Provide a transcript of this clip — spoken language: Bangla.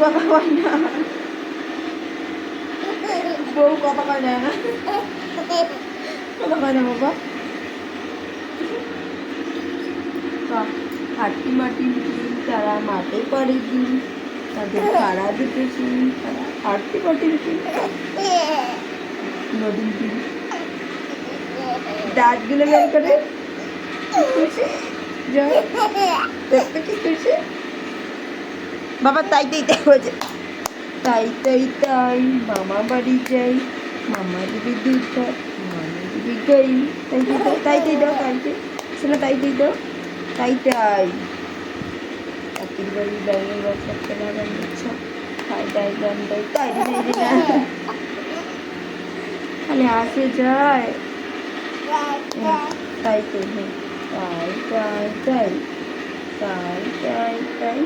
কথা কয় না, বউ কথা কয় না, কথা কয় না বাবা। হাট্টি মাটি দিন তারা মাঠে পড়ে দিন, তাদের পাড়া দুটো সিন তারা হাট্টি মাটি দিন নদীর দিন দাঁতগুলো বের করে খুশি জয় দেখতে কি খুশি বাবা। তাই তাই তাই বলছে, তাই তাই তাই মামা বাড়ি যাই, মামা দিবি দুধ ভাত, মামা দিবি গাই। তাই তাই তাই তাই দাও, তাই তাই শোনো, তাই তাই দাও, তাই তাই চাকরির বাড়ি বাইরে ব্যবসা কেনা গান দিচ্ছা, তাই তাই গান দেয়, তাই তাই খালি আসে যায়, তাই তাই তাই তাই তাই তাই তাই তাই।